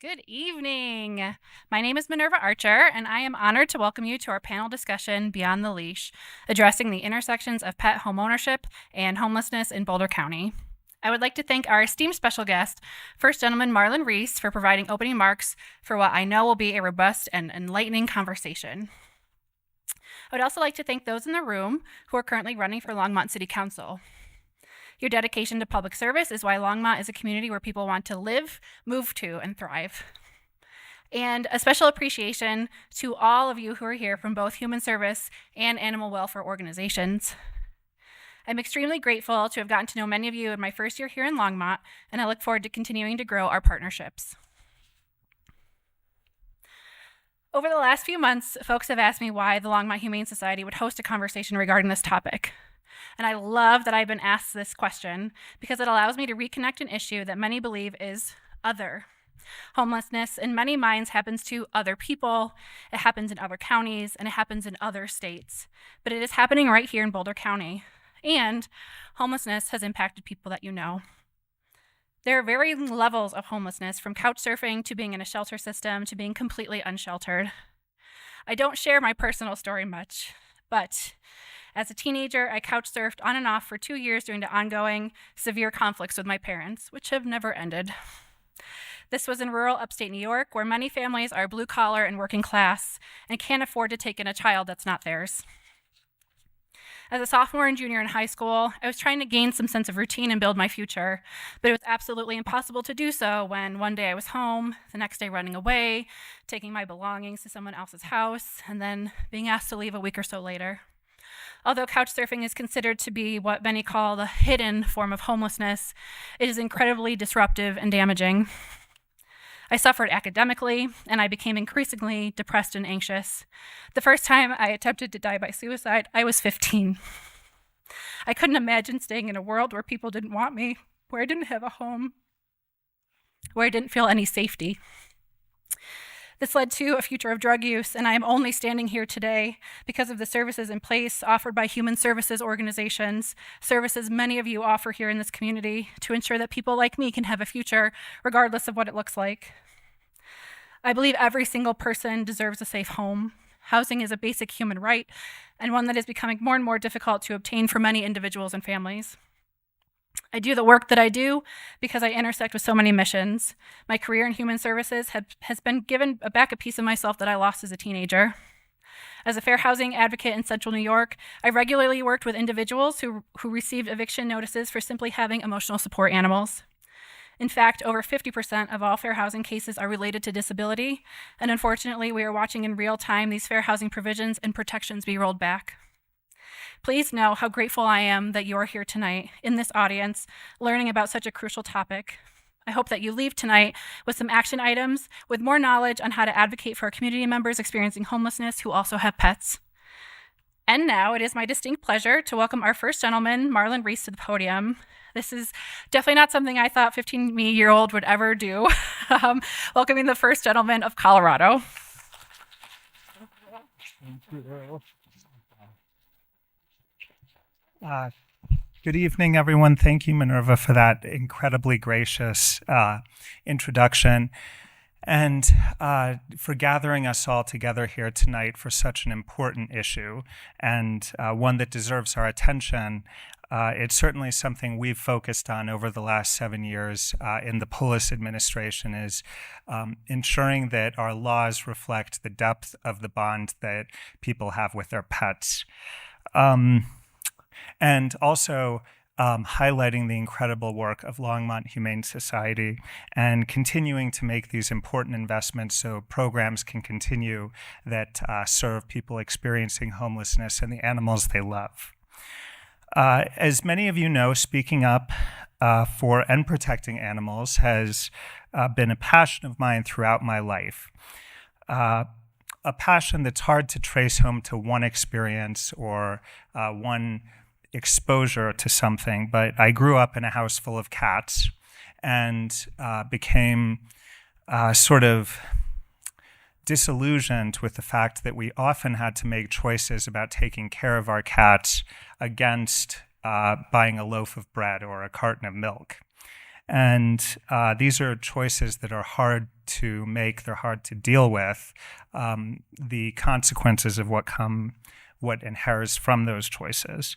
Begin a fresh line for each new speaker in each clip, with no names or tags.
Good evening. My name is Minerva Archer, and I am honored to welcome you to our panel discussion, Beyond the Leash, addressing the intersections of pet homeownership and homelessness in Boulder County. I would like to thank our esteemed special guest, First Gentleman Marlon Reese, for providing opening remarks for what I know will be a robust and enlightening conversation. I would also like to thank those in the room who are currently running for Longmont City Council. Your dedication to public service is why Longmont is a community where people want to live, move to, and thrive. And a special appreciation to all of you who are here from both human service and animal welfare organizations. I'm extremely grateful to have gotten to know many of you in my first year here in Longmont, and I look forward to continuing to grow our partnerships. Over the last few months, folks have asked me why the Longmont Humane Society would host a conversation regarding this topic. And I love that I've been asked this question because it allows me to reconnect an issue that many believe is other. Homelessness in many minds happens to other people, it happens in other counties, and it happens in other states. But it is happening right here in Boulder County. And homelessness has impacted people that you know. There are varying levels of homelessness, from couch surfing to being in a shelter system to being completely unsheltered. I don't share my personal story much, but as a teenager, I couch surfed on and off for 2 years during the ongoing severe conflicts with my parents, which have never ended. This was in rural upstate New York, where many families are blue collar and working class and can't afford to take in a child that's not theirs. As a sophomore and junior in high school, I was trying to gain some sense of routine and build my future, but it was absolutely impossible to do so when one day I was home, the next day running away, taking my belongings to someone else's house, and then being asked to leave a week or so later. Although couch surfing is considered to be what many call the hidden form of homelessness, it is incredibly disruptive and damaging. I suffered academically, and I became increasingly depressed and anxious. The first time I attempted to die by suicide, I was 15. I couldn't imagine staying in a world where people didn't want me, where I didn't have a home, where I didn't feel any safety. This led to a future of drug use, and I am only standing here today because of the services in place offered by human services organizations, services many of you offer here in this community to ensure that people like me can have a future regardless of what it looks like. I believe every single person deserves a safe home. Housing is a basic human right, and one that is becoming more and more difficult to obtain for many individuals and families. I do the work that I do because I intersect with so many missions. My career in human services has been given back a piece of myself that I lost as a teenager. As a fair housing advocate in Central New York, I regularly worked with individuals who received eviction notices for simply having emotional support animals. In fact, over 50% of all fair housing cases are related to disability, and unfortunately, we are watching in real time these fair housing provisions and protections be rolled back. Please know how grateful I am that you are here tonight in this audience, learning about such a crucial topic. I hope that you leave tonight with some action items, with more knowledge on how to advocate for our community members experiencing homelessness who also have pets. And now it is my distinct pleasure to welcome our first gentleman, Marlon Reese, to the podium. This is definitely not something I thought 15-year-old would ever do. Welcoming the first gentleman of Colorado.
Good evening, everyone. Thank you, Minerva, for that incredibly gracious introduction and for gathering us all together here tonight for such an important issue and one that deserves our attention. It's certainly something we've focused on over the last 7 years in the Polis administration, is ensuring that our laws reflect the depth of the bond that people have with their pets. And also highlighting the incredible work of Longmont Humane Society and continuing to make these important investments so programs can continue that serve people experiencing homelessness and the animals they love. As many of you know, speaking up for and protecting animals has been a passion of mine throughout my life. A passion that's hard to trace home to one experience or one exposure to something, but I grew up in a house full of cats and became sort of disillusioned with the fact that we often had to make choices about taking care of our cats against buying a loaf of bread or a carton of milk. And these are choices that are hard to make, they're hard to deal with, the consequences of what inherits from those choices.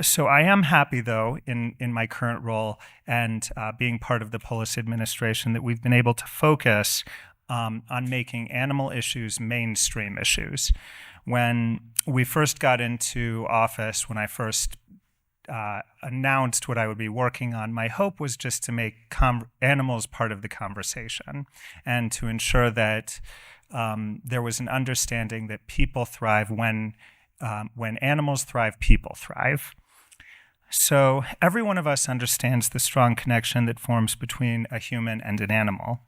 So I am happy, though, in my current role and being part of the Polis administration, that we've been able to focus on making animal issues mainstream issues. When we first got into office, when I first announced what I would be working on, my hope was just to make animals part of the conversation and to ensure that there was an understanding that people thrive when animals thrive, people thrive. So every one of us understands the strong connection that forms between a human and an animal.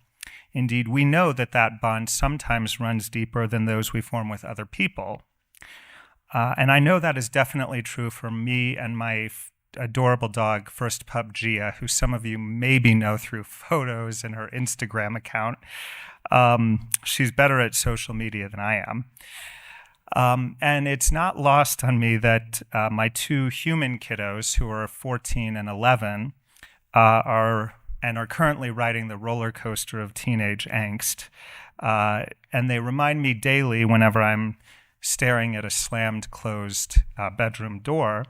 Indeed, we know that that bond sometimes runs deeper than those we form with other people. And I know that is definitely true for me and my adorable dog, First Pup Gia, who some of you maybe know through photos and her Instagram account. She's better at social media than I am. And it's not lost on me that my two human kiddos, who are 14 and 11, are currently riding the roller coaster of teenage angst. And they remind me daily, whenever I'm staring at a slammed, closed bedroom door,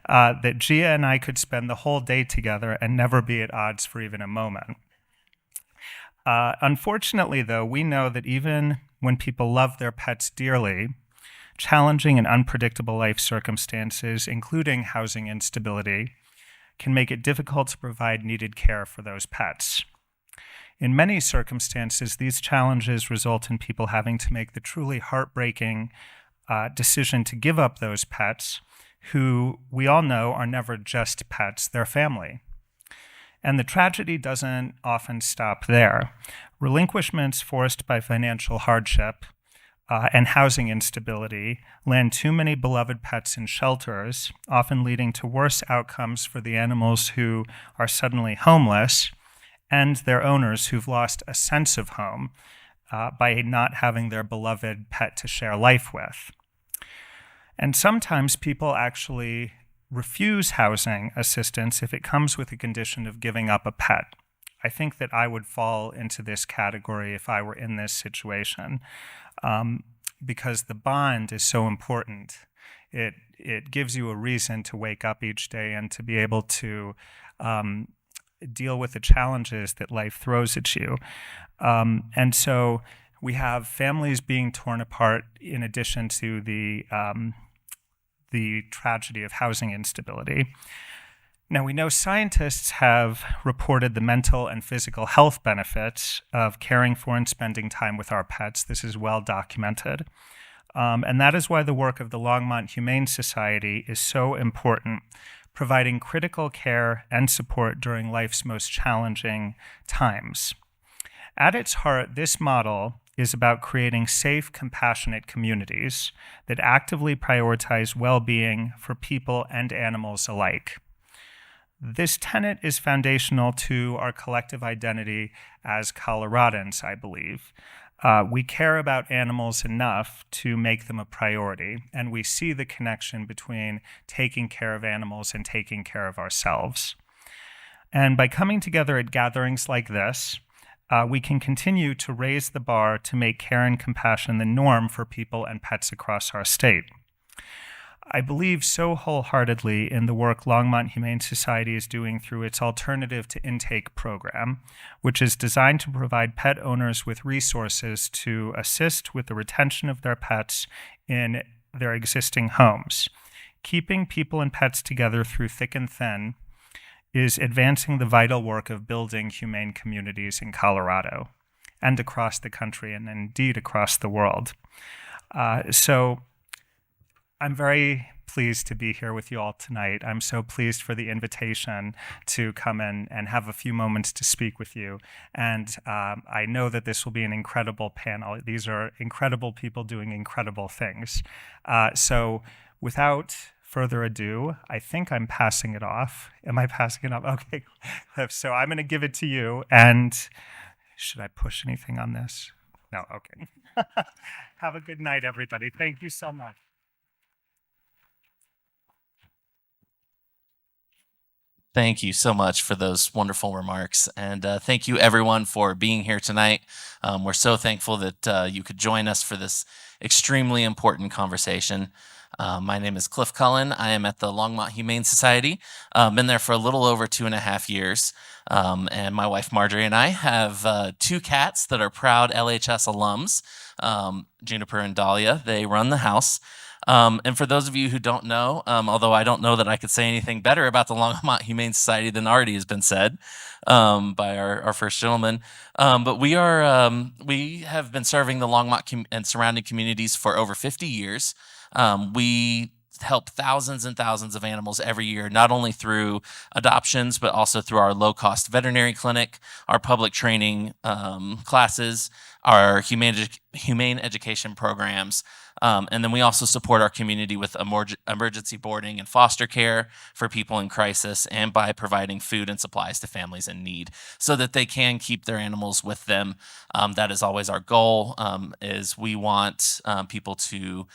that Gia and I could spend the whole day together and never be at odds for even a moment. Unfortunately, though, we know that even when people love their pets dearly, challenging and unpredictable life circumstances, including housing instability, can make it difficult to provide needed care for those pets. In many circumstances, these challenges result in people having to make the truly heartbreaking decision to give up those pets, who we all know are never just pets, they're family. And the tragedy doesn't often stop there. Relinquishments forced by financial hardship and housing instability land too many beloved pets in shelters, often leading to worse outcomes for the animals who are suddenly homeless and their owners who've lost a sense of home by not having their beloved pet to share life with. And sometimes people actually refuse housing assistance if it comes with a condition of giving up a pet. I think that I would fall into this category if I were in this situation, because the bond is so important. It gives you a reason to wake up each day and to be able to deal with the challenges that life throws at you. And so we have families being torn apart in addition to the tragedy of housing instability. Now, we know scientists have reported the mental and physical health benefits of caring for and spending time with our pets. This is well documented. And that is why the work of the Longmont Humane Society is so important, providing critical care and support during life's most challenging times. At its heart, this model is about creating safe, compassionate communities that actively prioritize well-being for people and animals alike. This tenet is foundational to our collective identity as Coloradans, I believe. We care about animals enough to make them a priority, and we see the connection between taking care of animals and taking care of ourselves. And by coming together at gatherings like this, we can continue to raise the bar to make care and compassion the norm for people and pets across our state. I believe so wholeheartedly in the work Longmont Humane Society is doing through its Alternative to Intake program, which is designed to provide pet owners with resources to assist with the retention of their pets in their existing homes. Keeping people and pets together through thick and thin is advancing the vital work of building humane communities in Colorado and across the country and indeed across the world. So I'm very pleased to be here with you all tonight. I'm so pleased for the invitation to come in and have a few moments to speak with you. And I know that this will be an incredible panel. These are incredible people doing incredible things. So without further ado, I think I'm passing it off. Am I passing it off? Okay, Cliff. So I'm going to give it to you. And should I push anything on this? No, okay. Have a good night, everybody. Thank you so much.
Thank you so much for those wonderful remarks. And thank you, everyone, for being here tonight. We're so thankful that you could join us for this extremely important conversation. My name is Cliff Cullen. I am at the Longmont Humane Society. Been there for a little over 2.5 years. And my wife Marjorie and I have 2 cats that are proud LHS alums, Juniper and Dahlia. They run the house. And for those of you who don't know, although I don't know that I could say anything better about the Longmont Humane Society than already has been said by our first gentleman, but we have been serving the Longmont and surrounding communities for over 50 years. We help thousands and thousands of animals every year, not only through adoptions, but also through our low-cost veterinary clinic, our public training classes, our humane education programs, and then we also support our community with emergency boarding and foster care for people in crisis, and by providing food and supplies to families in need so that they can keep their animals with them. That is always our goal, is we want people to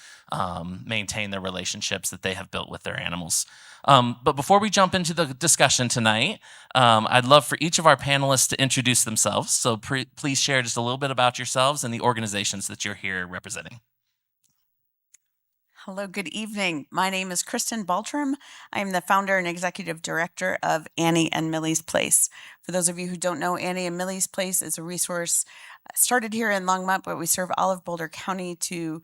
maintain their relationships that they have built with their animals. But before we jump into the discussion tonight, I'd love for each of our panelists to introduce themselves. So please share just a little bit about yourselves and the organizations that you're here representing.
Hello, good evening. My name is Kristen Baltrum. I am the founder and executive director of Annie and Millie's Place. For those of you who don't know, Annie and Millie's Place is a resource started here in Longmont, but we serve all of Boulder County to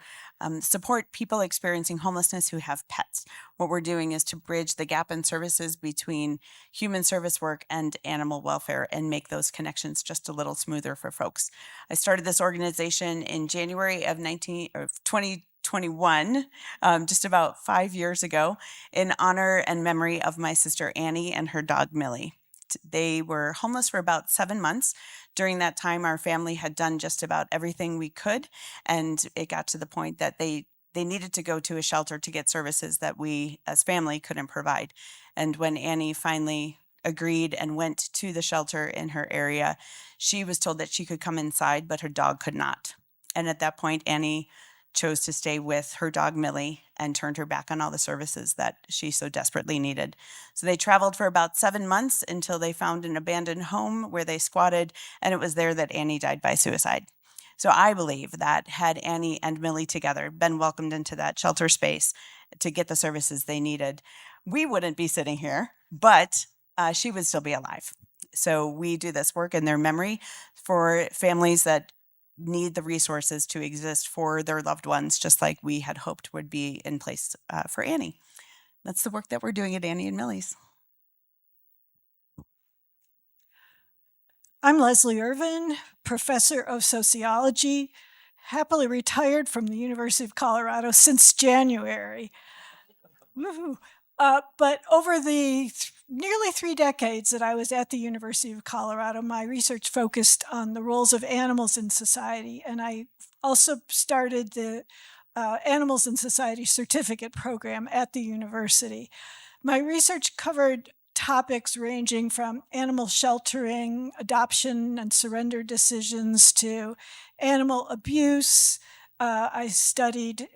support people experiencing homelessness who have pets. What we're doing is to bridge the gap in services between human service work and animal welfare and make those connections just a little smoother for folks. I started this organization in January of 2021, just about 5 years ago, in honor and memory of my sister Annie and her dog Millie. They were homeless for about 7 months. During that time, our family had done just about everything we could, and it got to the point that they needed to go to a shelter to get services that we as family couldn't provide. And when Annie finally agreed and went to the shelter in her area, she was told that she could come inside, but her dog could not. And at that point, Annie chose to stay with her dog Millie and turned her back on all the services that she so desperately needed. So they traveled for about 7 months until they found an abandoned home where they squatted, and it was there that Annie died by suicide. So I believe that had Annie and Millie together been welcomed into that shelter space to get the services they needed, we wouldn't be sitting here, but she would still be alive. So we do this work in their memory for families that need the resources to exist for their loved ones, just like we had hoped would be in place for Annie. That's the work that we're doing at Annie and Millie's.
I'm Leslie Irvine, professor of sociology, happily retired from the University of Colorado since January. Woohoo. But over the nearly 3 decades that I was at the University of Colorado, my research focused on the roles of animals in society, and I also started the Animals in Society certificate program at the university. My research covered topics ranging from animal sheltering, adoption and surrender decisions, to animal abuse. I studied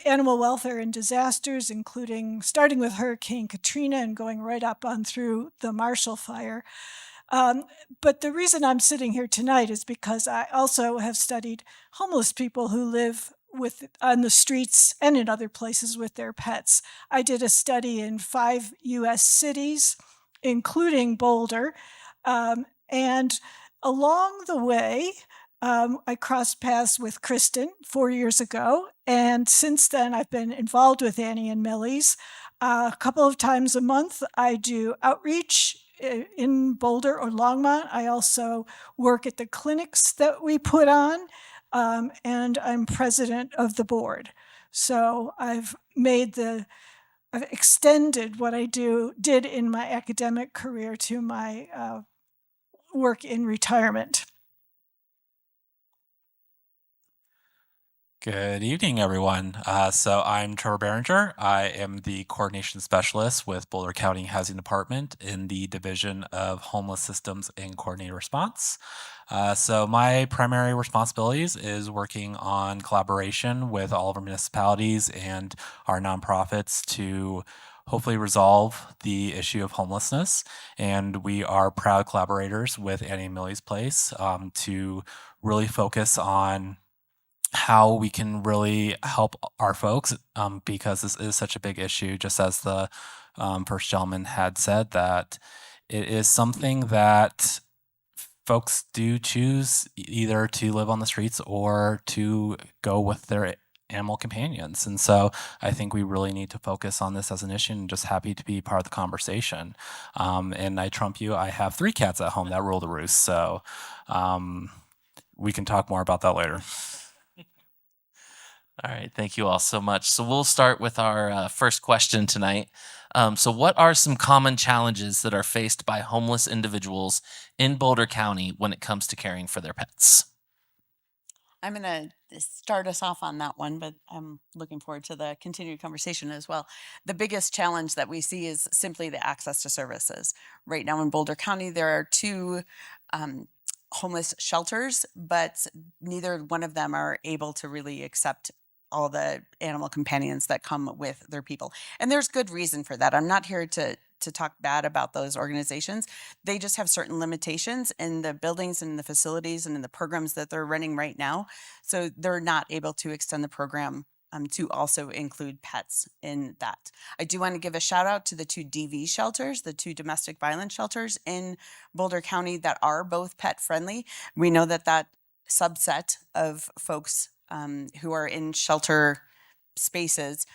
animal welfare in disasters, including starting with Hurricane Katrina and going right up on through the Marshall Fire. But the reason I'm sitting here tonight is because I also have studied homeless people who live on the streets and in other places with their pets. I did a study in 5 U.S. cities, including Boulder, and along the way, I crossed paths with Kristen 4 years ago, and since then I've been involved with Annie and Millie's. A couple of times a month I do outreach in Boulder or Longmont. I also work at the clinics that we put on, and I'm president of the board. So I've extended what I did in my academic career to my work in retirement.
Good evening, everyone. So I'm Trevor Baringer. I am the coordination specialist with Boulder County Housing Department in the Division of Homeless Systems and Coordinated Response. So my primary responsibilities is working on collaboration with all of our municipalities and our nonprofits to hopefully resolve the issue of homelessness. And we are proud collaborators with Annie and Millie's Place to really focus on how we can really help our folks because this is such a big issue, just as the first gentleman had said, that it is something that folks do choose either to live on the streets or to go with their animal companions. And so I think we really need to focus on this as an issue, and just happy to be part of the conversation. And I trump you, I have 3 cats at home that rule the roost. So we can talk more about that later.
All right, thank you all so much. So we'll start with our first question tonight. So what are some common challenges that are faced by homeless individuals in Boulder County when it comes to caring for their pets?
I'm going to start us off on that one, but I'm looking forward to the continued conversation as well. The biggest challenge that we see is simply the access to services. Right now in Boulder County, there are 2 homeless shelters, but neither one of them are able to really accept all the animal companions that come with their people. And there's good reason for that. I'm not here to talk bad about those organizations. They just have certain limitations in the buildings and the facilities and in the programs that they're running right now. So they're not able to extend the program to also include pets in that. I do want to give a shout out to the 2 DV shelters, the 2 domestic violence shelters in Boulder County that are both pet friendly. We know that that subset of folks who are in shelter spaces,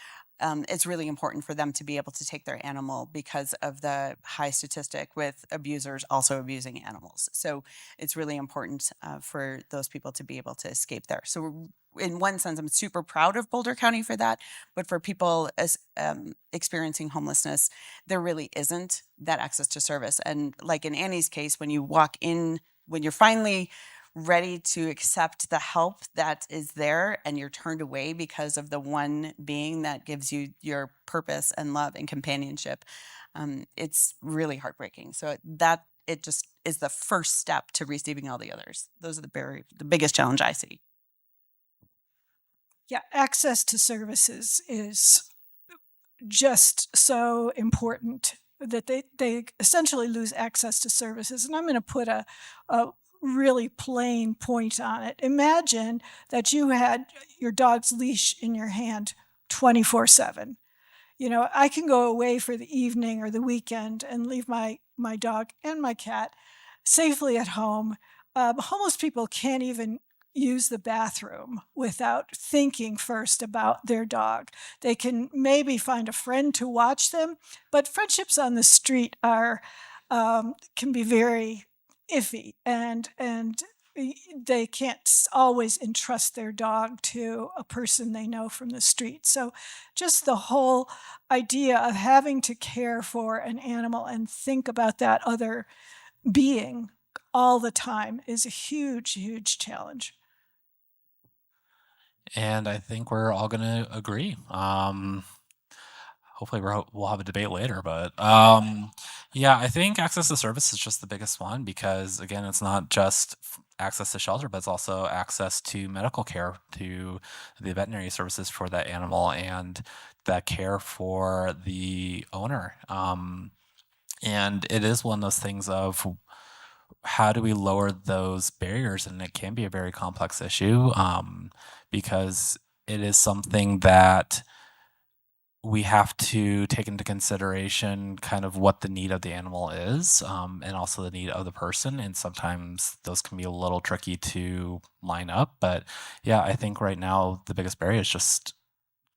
it's really important for them to be able to take their animal because of the high statistic with abusers also abusing animals. So it's really important for those people to be able to escape there. So in one sense, I'm super proud of Boulder County for that. But for people as experiencing homelessness, there really isn't that access to service. And like in Annie's case, when you walk in, when you're finally ready to accept the help that is there and you're turned away because of the one being that gives you your purpose and love and companionship, it's really heartbreaking. So that it just is the first step to receiving all the others. Those are the biggest challenge I see.
Yeah, access to services is just so important that they essentially lose access to services. And I'm going to put a really plain point on it. Imagine that you had your dog's leash in your hand 24/7. You know, I can go away for the evening or the weekend and leave my dog and my cat safely at home. Homeless people can't even use the bathroom without thinking first about their dog. They can maybe find a friend to watch them, but friendships on the street are can be very iffy, and they can't always entrust their dog to a person they know from the street. So just the whole idea of having to care for an animal and think about that other being all the time is a huge, huge challenge.
And I think we're all going to agree. Hopefully we'll have a debate later, but yeah, I think access to service is just the biggest one because, again, it's not just access to shelter, but it's also access to medical care, to the veterinary services for that animal, and that care for the owner. And it is one of those things of how do we lower those barriers? And it can be a very complex issue because it is something that we have to take into consideration kind of what the need of the animal is and also the need of the person. And sometimes those can be a little tricky to line up. But yeah, I think right now the biggest barrier is just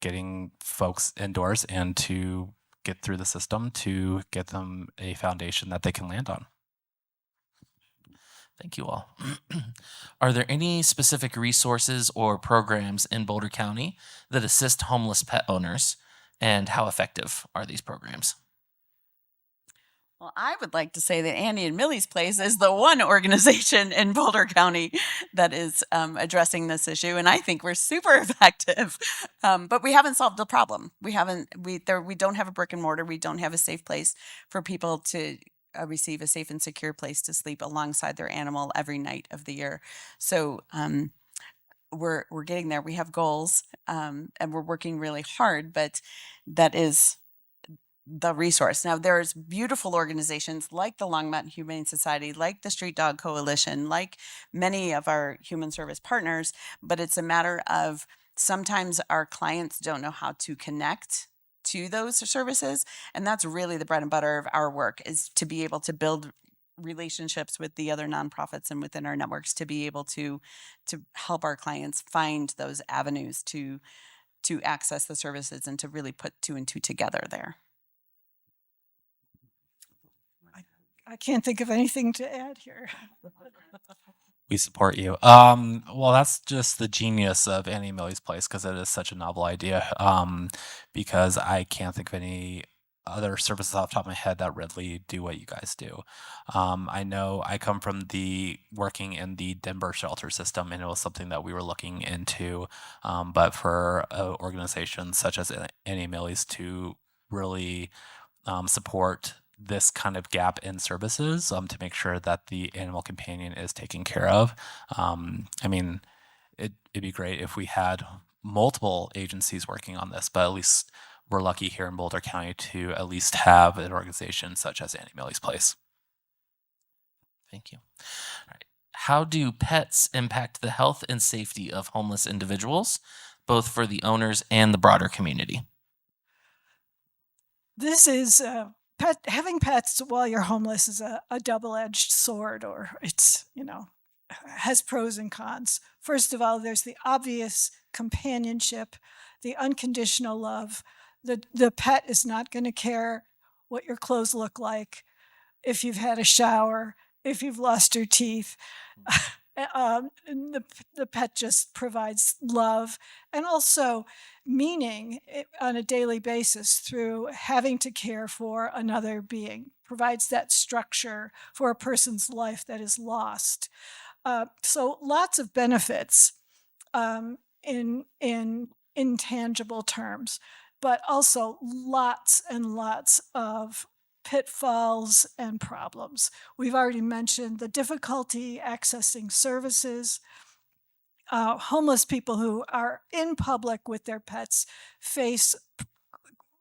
getting folks indoors and to get through the system to get them a foundation that they can land on.
Thank you all. Are there any specific resources or programs in Boulder County that assist homeless pet owners, and how effective are these programs?
Well, I would like to say that Annie and Millie's Place is the one organization in Boulder County that is addressing this issue, and I think we're super effective. But we haven't solved the problem. We don't have a brick and mortar. We don't have a safe place for people to receive a safe and secure place to sleep alongside their animal every night of the year. So we're getting there. We have goals, and we're working really hard, but that is the resource. Now, there's beautiful organizations like the Longmont Humane Society, like the Street Dog Coalition, like many of our human service partners, but it's a matter of sometimes our clients don't know how to connect to those services, and that's really the bread and butter of our work, is to be able to build relationships with the other nonprofits and within our networks to be able to help our clients find those avenues to access the services and to really put two and two together there.
I can't think of anything to add here.
We support you. Well, that's just the genius of Annie and Millie's Place, because it is such a novel idea. Because I can't think of any other services off the top of my head that really do what you guys do. I know I come from working in the Denver shelter system, and it was something that we were looking into. But for organizations such as Annie and Millie's to really support this kind of gap in services to make sure that the animal companion is taken care of. I mean, it'd be great if we had multiple agencies working on this, but at least we're lucky here in Boulder County to at least have an organization such as Annie Millie's Place.
Thank you. All right. How do pets impact the health and safety of homeless individuals, both for the owners and the broader community?
This is having pets while you're homeless is a double-edged sword, or it's, has pros and cons. First of all, there's the obvious companionship, the unconditional love. The pet is not going to care what your clothes look like, if you've had a shower, if you've lost your teeth. The pet just provides love and also meaning on a daily basis through having to care for another being, provides that structure for a person's life that is lost. So lots of benefits in intangible terms, but also lots and lots of pitfalls and problems. We've already mentioned the difficulty accessing services. Homeless people who are in public with their pets face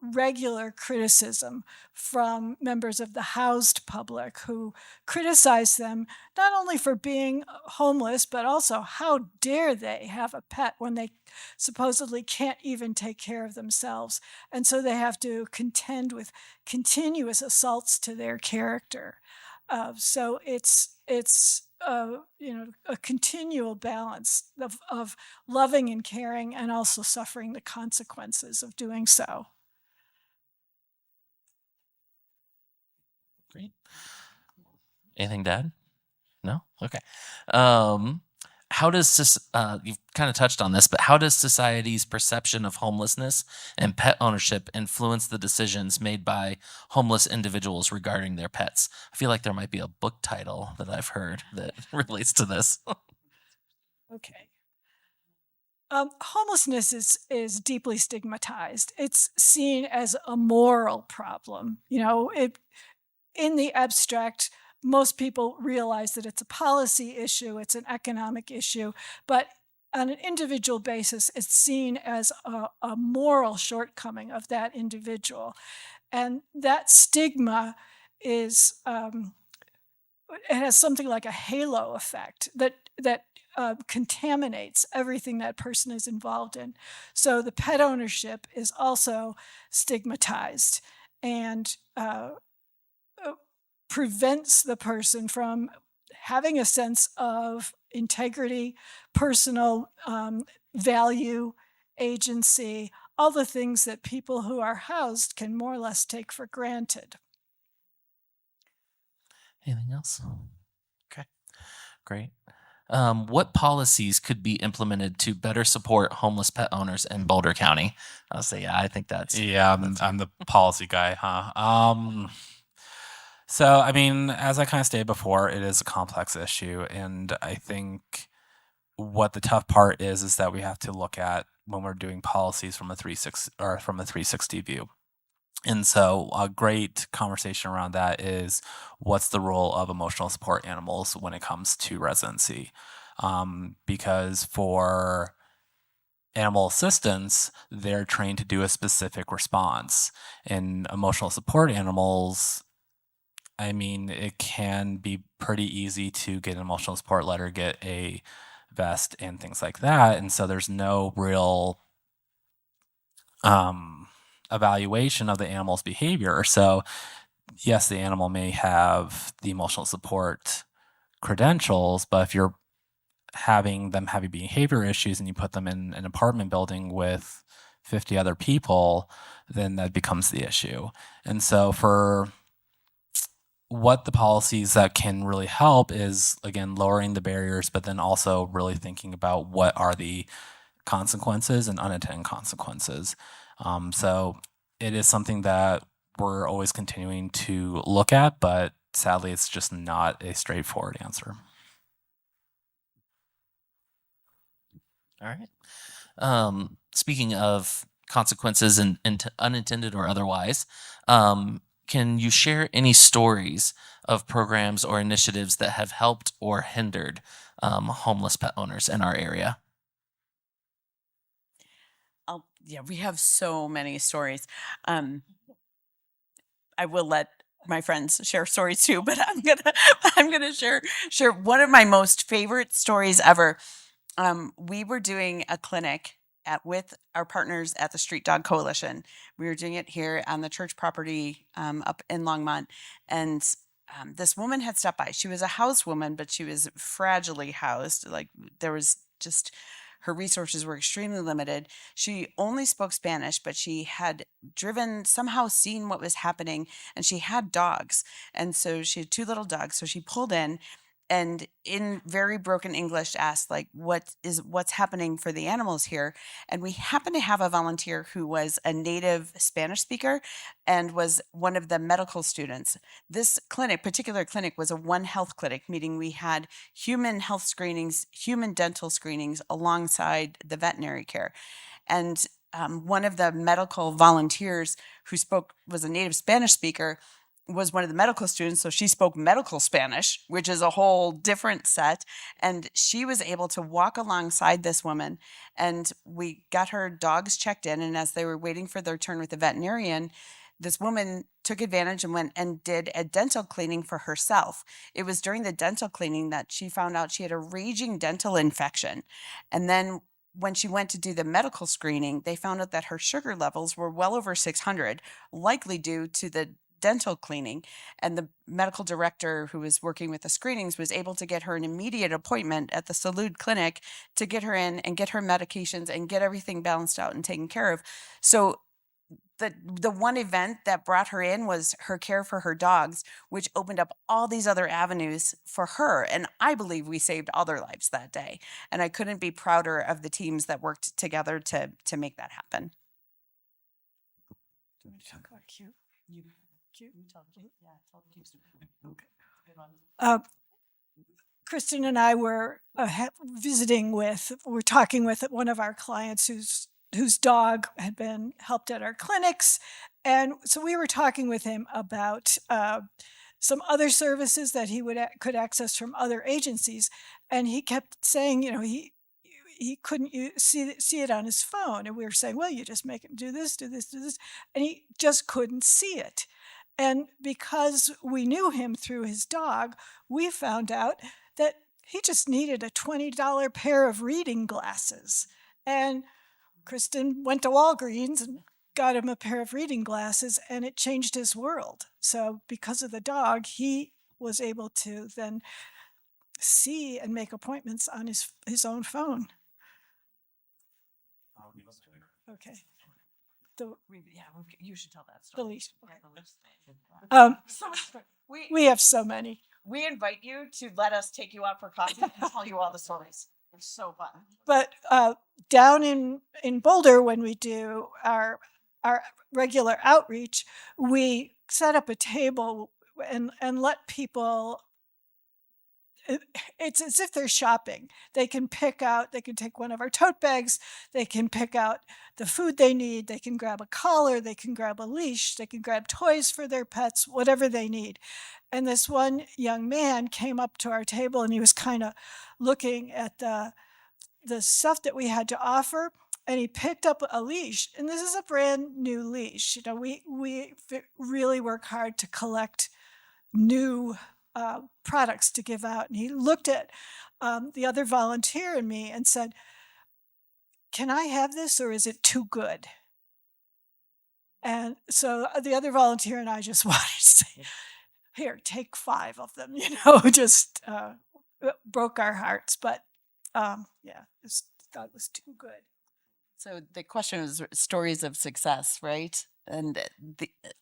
regular criticism from members of the housed public who criticize them not only for being homeless, but also how dare they have a pet when they supposedly can't even take care of themselves. And so they have to contend with continuous assaults to their character. So it's a continual balance of loving and caring and also suffering the consequences of doing so.
Great. Anything to add? No? Okay. How does you've kind of touched on this, but how does society's perception of homelessness and pet ownership influence the decisions made by homeless individuals regarding their pets? I feel like there might be a book title that I've heard that relates to this.
Okay. Homelessness is deeply stigmatized. It's seen as a moral problem. In the abstract, most people realize that it's a policy issue, it's an economic issue, but on an individual basis, it's seen as a moral shortcoming of that individual. And that stigma is, it has something like a halo effect that contaminates everything that person is involved in. So the pet ownership is also stigmatized and prevents the person from having a sense of integrity, personal value, agency, all the things that people who are housed can more or less take for granted.
Anything else? Okay, great. What policies could be implemented to better support homeless pet owners in Boulder County? I'll say, yeah, I think that's...
Yeah, I'm the policy guy, huh? So, I mean, as I kind of stated before, it is a complex issue. And I think what the tough part is that we have to look at when we're doing policies from a 360 view. And so a great conversation around that is what's the role of emotional support animals when it comes to residency? Because for animal assistance, they're trained to do a specific response. In emotional support animals, I mean, it can be pretty easy to get an emotional support letter, get a vest, and things like that. And so there's no real evaluation of the animal's behavior. So, yes, the animal may have the emotional support credentials, but if you're having them having behavior issues and you put them in an apartment building with 50 other people, then that becomes the issue. And so for what the policies that can really help is, again, lowering the barriers, but then also really thinking about what are the consequences and unintended consequences. So it is something that we're always continuing to look at, but sadly, it's just not a straightforward answer.
All right. Speaking of consequences and unintended or otherwise, can you share any stories of programs or initiatives that have helped or hindered homeless pet owners in our area?
Yeah, we have so many stories. I will let my friends share stories too, but I'm gonna share one of my most favorite stories ever. We were doing a clinic with our partners at the Street Dog Coalition. We were doing it here on the church property up in Longmont, and this woman had stopped by. She was a housed woman, but she was fragilely housed. Like there was just her resources were extremely limited. She only spoke Spanish, but she had somehow seen what was happening, and she had dogs. And so she had two little dogs. So she pulled in and in very broken English asked like what's happening for the animals here. And we happened to have a volunteer who was a native Spanish speaker and was one of the medical students. This particular clinic was a One Health clinic, meaning we had human health screenings, human dental screenings alongside the veterinary care. And one of the medical volunteers who was a native Spanish speaker was one of the medical students, so she spoke medical Spanish, which is a whole different set. And she was able to walk alongside this woman, and we got her dogs checked in. And as they were waiting for their turn with the veterinarian, this woman took advantage and went and did a dental cleaning for herself. It was during the dental cleaning that she found out she had a raging dental infection. And then when she went to do the medical screening, they found out that her sugar levels were well over 600, likely due to the dental cleaning. And the medical director who was working with the screenings was able to get her an immediate appointment at the Salud Clinic to get her in and get her medications and get everything balanced out and taken care of. So the one event that brought her in was her care for her dogs, which opened up all these other avenues for her. And I believe we saved other lives that day. And I couldn't be prouder of the teams that worked together to make that happen.
Do you want to talk about cute? Cute. Yeah, okay. Kristen and I were we're talking with one of our clients whose dog had been helped at our clinics. And so we were talking with him about some other services that he could access from other agencies. And he kept saying, he couldn't see it on his phone. And we were saying, well, you just make him do this, do this, do this. And he just couldn't see it. And because we knew him through his dog, we found out that he just needed a $20 pair of reading glasses. And Kristen went to Walgreens and got him a pair of reading glasses, and it changed his world. So because of the dog, he was able to then see and make appointments on his own phone. Okay.
You should tell that story.
The Leash.
Okay.
We have so many.
We invite you to let us take you out for coffee and tell you all the stories. It's so fun.
But down in Boulder, when we do our regular outreach, we set up a table and let people. It's as if they're shopping. They can take one of our tote bags, they can pick out the food they need, they can grab a collar, they can grab a leash, they can grab toys for their pets, whatever they need. And this one young man came up to our table and he was kind of looking at the stuff that we had to offer. and he picked up a leash, and this is a brand new leash. We really work hard to collect new products to give out. And he looked at the other volunteer and me and said, "Can I have this, or is it too good?" And so the other volunteer and I just wanted to say, "Here, take 5 of them," just broke our hearts. But yeah, just thought it was too good.
So the question was stories of success, right? And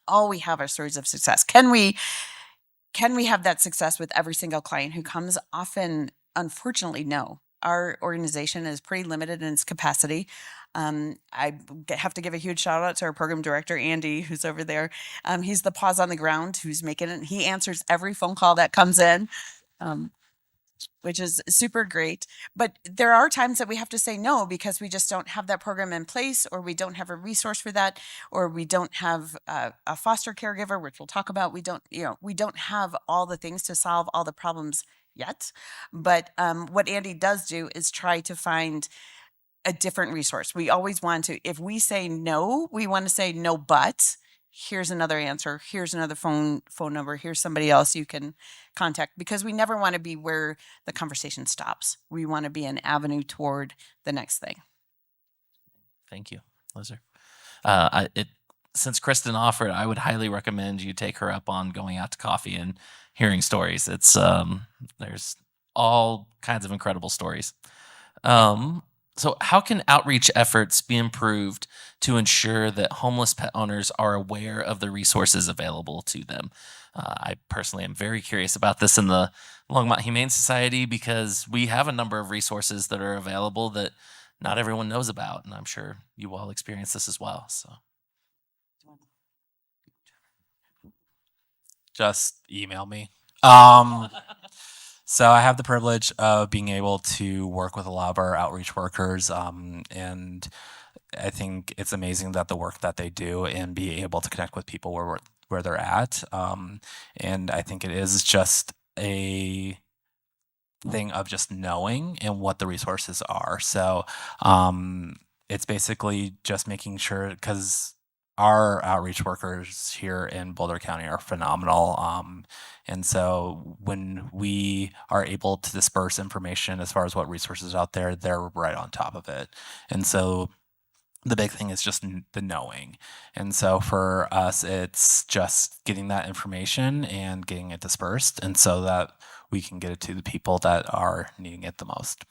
all we have are stories of success. Can we have that success with every single client who comes? Often, unfortunately, no. Our organization is pretty limited in its capacity. I have to give a huge shout out to our program director, Andy, who's over there. He's the paws on the ground who's making it. He answers every phone call that comes in. Which is super great. But there are times that we have to say no because we just don't have that program in place, or we don't have a resource for that, or we don't have a foster caregiver, which we'll talk about. We don't have all the things to solve all the problems yet. But what Andy does do is try to find a different resource. We always want to, if we say no, we want to say no, but here's another answer. Here's another phone number. Here's somebody else you can contact, because we never want to be where the conversation stops. We want to be an avenue toward the next thing.
Thank you, Lizer. Since Kristen offered, I would highly recommend you take her up on going out to coffee and hearing stories. It's there's all kinds of incredible stories. So how can outreach efforts be improved to ensure that homeless pet owners are aware of the resources available to them? I personally am very curious about this in the Longmont Humane Society, because we have a number of resources that are available that not everyone knows about, and I'm sure you all experience this as well. So
Just email me. So I have the privilege of being able to work with a lot of our outreach workers, and I think it's amazing that the work that they do and be able to connect with people where they're at. And I think it is just a thing of just knowing and what the resources are. So it's basically just making sure, because our outreach workers here in Boulder County are phenomenal. And so when we are able to disperse information as far as what resources are out there, they're right on top of it. And so the big thing is just the knowing. And so for us, it's just getting that information and getting it dispersed, and so that we can get it to the people that are needing it the most.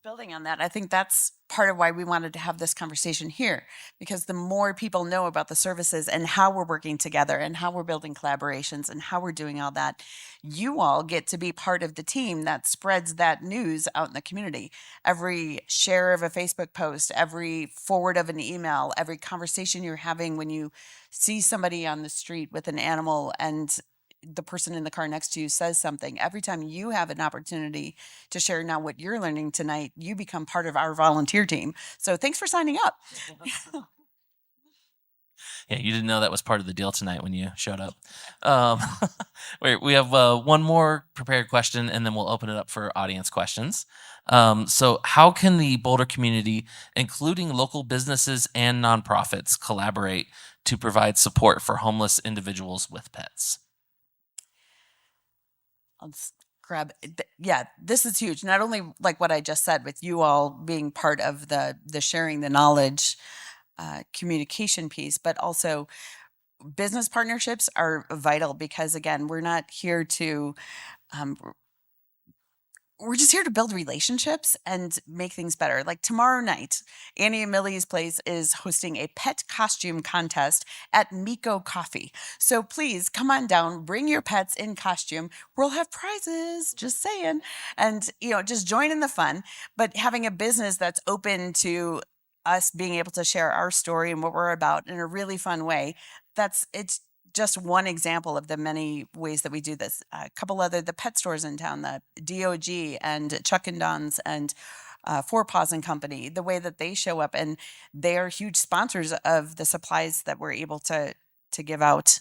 Building on that, I think that's part of why we wanted to have this conversation here, because the more people know about the services and how we're working together and how we're building collaborations and how we're doing all that, you all get to be part of the team that spreads that news out in the community. Every share of a Facebook post, every forward of an email, every conversation you're having when you see somebody on the street with an animal and the person in the car next to you says something, every time you have an opportunity to share now what you're learning tonight, you become part of our volunteer team. So thanks for signing up.
yeah, you didn't know that was part of the deal tonight when you showed up. We have one more prepared question, and then we'll open it up for audience questions. So how can the Boulder community, including local businesses and nonprofits, collaborate to provide support for homeless individuals with pets?
I'll just grab, yeah, this is huge. Not only like what I just said with you all being part of the sharing the knowledge communication piece, but also business partnerships are vital, because again, we're not here to we're just here to build relationships and make things better. Like tomorrow night, Annie and Millie's place is hosting a pet costume contest at Miko Coffee. So please come on down, bring your pets in costume. We'll have prizes, just saying. And, just join in the fun. But having a business that's open to us being able to share our story and what we're about in a really fun way, it's just one example of the many ways that we do this. A couple other, the pet stores in town, the DOG and Chuck and Don's and Four Paws and Company, the way that they show up, and they are huge sponsors of the supplies that we're able to give out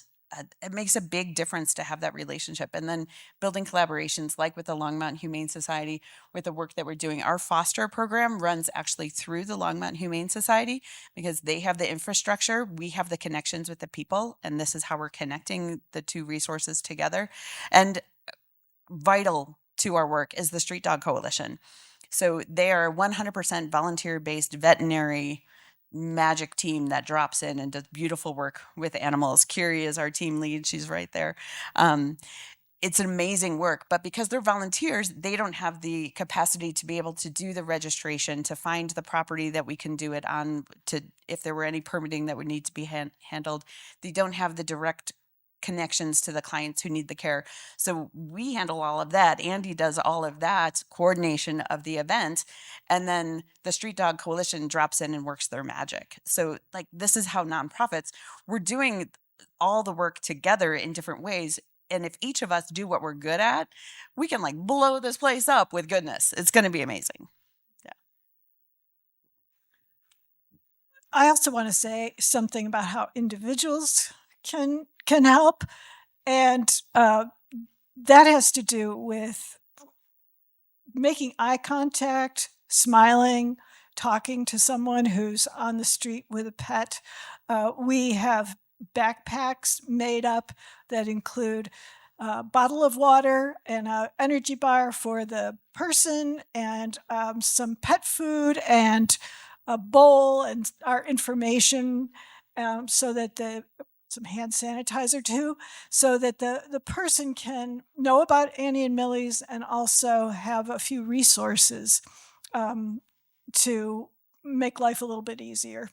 it makes a big difference to have that relationship. And then building collaborations like with the Longmont Humane Society, with the work that we're doing. Our foster program runs actually through the Longmont Humane Society because they have the infrastructure, we have the connections with the people, and this is how we're connecting the two resources together. And vital to our work is the Street Dog Coalition. So they are 100% volunteer-based veterinary magic team that drops in and does beautiful work with animals. Kiri is our team lead. She's right there. It's amazing work, but because they're volunteers, they don't have the capacity to be able to do the registration, to find the property that we can do it on, to if there were any permitting that would need to be handled. They don't have the direct connections to the clients who need the care. So we handle all of that. Andy does all of that coordination of the event. And then the Street Dog Coalition drops in and works their magic. So like, this is how nonprofits, we're doing all the work together in different ways. And if each of us do what we're good at, we can like blow this place up with goodness. It's going to be amazing.
I also want to say something about how individuals can help, and that has to do with making eye contact, smiling, talking to someone who's on the street with a pet. We have backpacks made up that include a bottle of water and an energy bar for the person, and some pet food and a bowl and our information, so that some hand sanitizer too, so that the person can know about Annie and Millie's and also have a few resources to make life a little bit easier.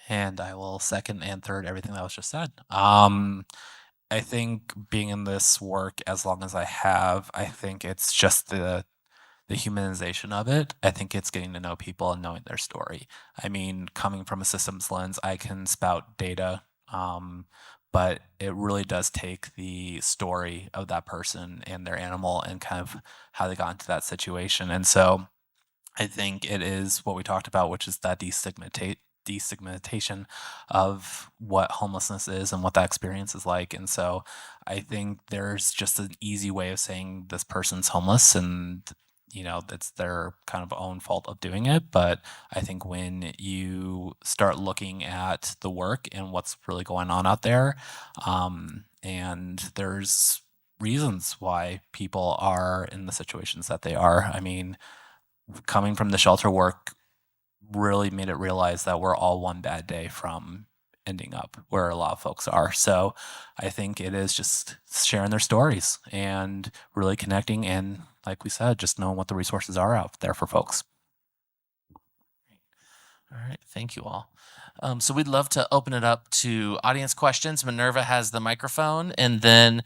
And I will second and third everything that was just said. I think being in this work as long as I have, I think it's just the humanization of it. I think it's getting to know people and knowing their story. I mean, coming from a systems lens, I can spout data, but it really does take the story of that person and their animal and kind of how they got into that situation. And so I think it is what we talked about, which is that destigmatization of what homelessness is and what that experience is like. And so I think there's just an easy way of saying this person's homeless, and that's their kind of own fault of doing it. But I think when you start looking at the work and what's really going on out there, and there's reasons why people are in the situations that they are. I mean, coming from the shelter work really made it realize that we're all one bad day from ending up where a lot of folks are. So I think it is just sharing their stories and really connecting, and like we said, just knowing what the resources are out there for folks.
All right, thank you all. So we'd love to open it up to audience questions. Minerva has the microphone, and then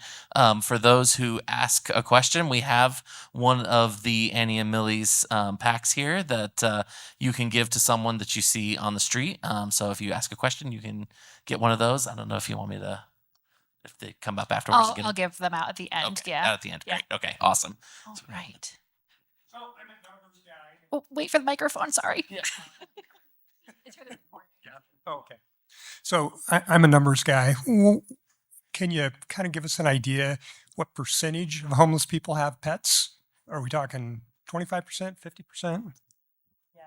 for those who ask a question, we have one of the Annie and Millie's packs here that you can give to someone that you see on the street. So if you ask a question, you can get one of those. I don't know if you want me to, if they come up afterwards.
I'll give them out at the end.
Okay,
Yeah.
out at the end.
Yeah.
Great. Okay, awesome.
All right. Oh, wait for the microphone. Sorry.
Yeah.
It's for the report.
Okay. So I'm a numbers guy. Can you kind of give us an idea what percentage of homeless people have pets? Are we talking 25%, 50%?
Yeah.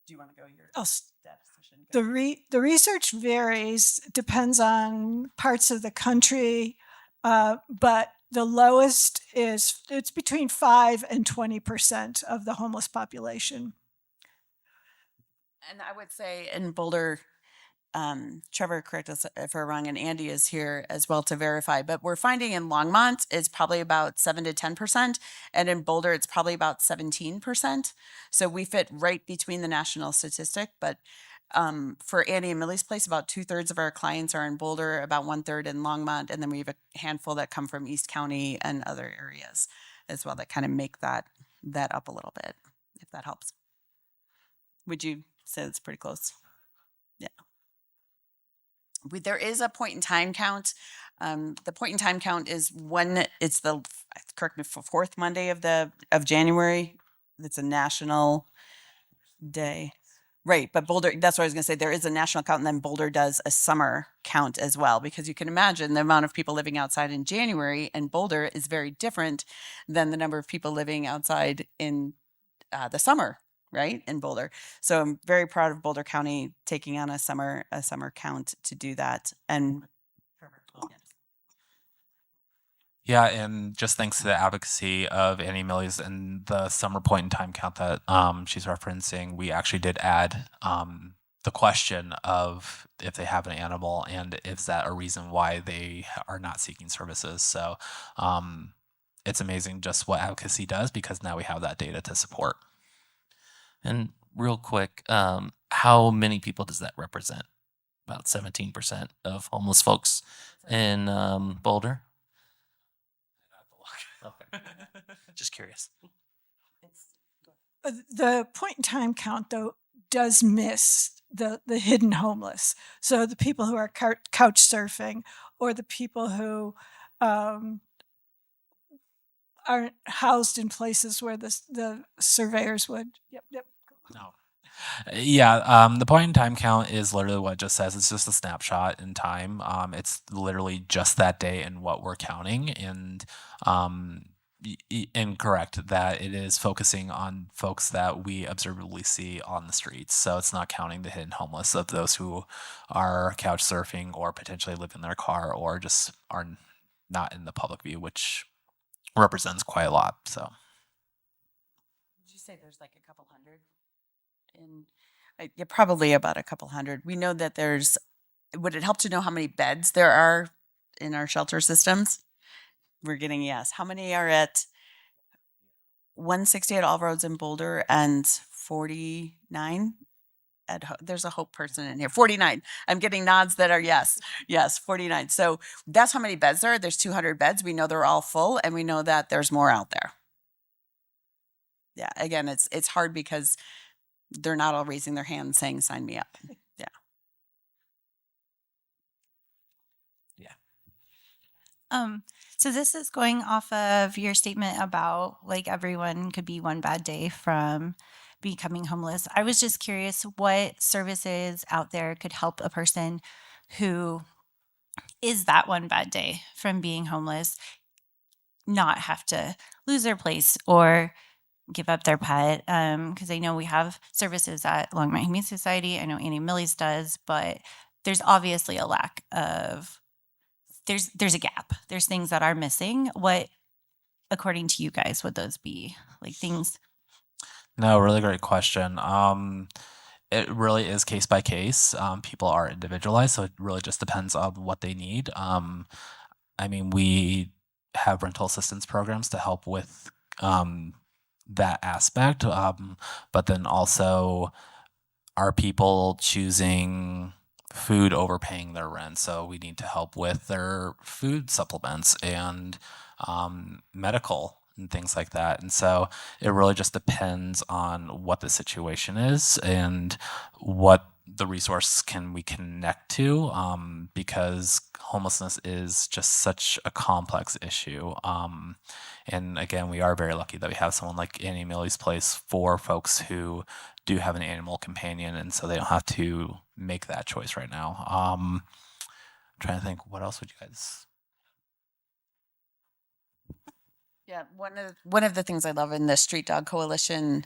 Do you want to go your
Oh,
statistician?
the research varies, depends on parts of the country, but the lowest it's between 5 and 20% of the homeless population.
And I would say in Boulder, Trevor, correct us if we're wrong, and Andy is here as well to verify, but we're finding in Longmont, it's probably about 7 to 10%, and in Boulder, it's probably about 17%. So we fit right between the national statistic, but for Annie and Millie's place, about 2/3 of our clients are in Boulder, about 1/3 in Longmont, and then we have a handful that come from East County and other areas as well that kind of make that up a little bit, if that helps. Would you say it's pretty close? Yeah. There is a point in time count. The point in time count is when it's correct me, fourth Monday of January. It's a national day. Right, but Boulder, that's what I was gonna say, there is a national count, and then Boulder does a summer count as well, because you can imagine the amount of people living outside in January, and Boulder is very different than the number of people living outside in the summer, right, in Boulder. So I'm very proud of Boulder County taking on a summer count to do that. And
Yeah, and just thanks to the advocacy of Annie Millie's and the summer point in time count that she's referencing, we actually did add the question of if they have an animal and is that a reason why they are not seeking services. So it's amazing just what advocacy does, because now we have that data to support.
And real quick, how many people does that represent? About 17% of homeless folks in Boulder. Okay. Just curious.
The point in time count, though, does miss the hidden homeless. So the people who are couch surfing, or the people who aren't housed in places where the surveyors would. Yep.
No. Yeah, the point in time count is literally what it just says. It's just a snapshot in time. It's literally just that day and what we're counting. And incorrect that it is focusing on folks that we observably see on the streets. So it's not counting the hidden homeless of those who are couch surfing or potentially live in their car or just are not in the public view, which represents quite a lot. So.
Did you say there's like a couple hundred? Yeah, probably about a couple hundred. We know that there's. Would it help to know how many beds there are in our shelter systems? We're getting yes. How many are at 160 at All Roads in Boulder and 49 at there's a Hope person in here. 49. I'm getting nods that are yes, 49. So that's how many beds there are. There's 200 beds. We know they're all full, and we know that there's more out there. Yeah, again, it's hard because they're not all raising their hands saying, sign me up. Yeah.
So this is going off of your statement about like everyone could be one bad day from becoming homeless. I was just curious what services out there could help a person who is that one bad day from being homeless not have to lose their place or give up their pet, because I know we have services at Longmont Humane Society. I know Annie Millie's does, but there's obviously a lack of, there's a gap. There's things that are missing. What, according to you guys, would those be? Like things?
No, really great question. It really is case by case. People are individualized, so it really just depends on what they need. I mean, we have rental assistance programs to help with that aspect, but then also are people choosing food over paying their rent? So we need to help with their food supplements and medical and things like that. And so it really just depends on what the situation is and what the resource can we connect to, because homelessness is just such a complex issue. And again, we are very lucky that we have someone like Annie Millie's Place for folks who do have an animal companion, and so they don't have to make that choice right now. I'm trying to think, what else would you guys?
Yeah, one of the things I love in the Street Dog Coalition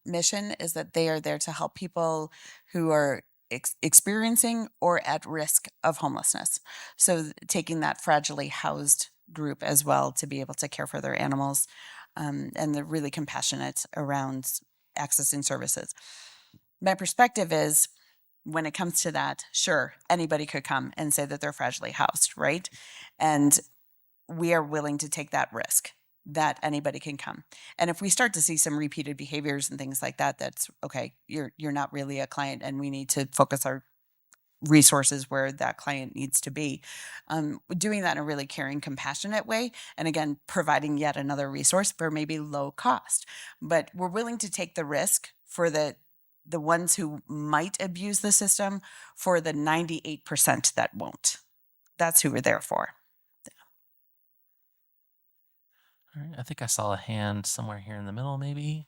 mission is that they are there to help people who are experiencing or at risk of homelessness. So taking that fragilely housed group as well to be able to care for their animals, and they're really compassionate around accessing services. My perspective is, when it comes to that, sure, anybody could come and say that they're fragilely housed, right? And we are willing to take that risk that anybody can come. And if we start to see some repeated behaviors and things like that, that's okay, you're not really a client, and we need to focus our resources where that client needs to be. Doing that in a really caring, compassionate way, and again, providing yet another resource for maybe low cost. But we're willing to take the risk for the ones who might abuse the system, for the 98% that won't. That's who we're there for.
All right, I think I saw a hand somewhere here in the middle, maybe.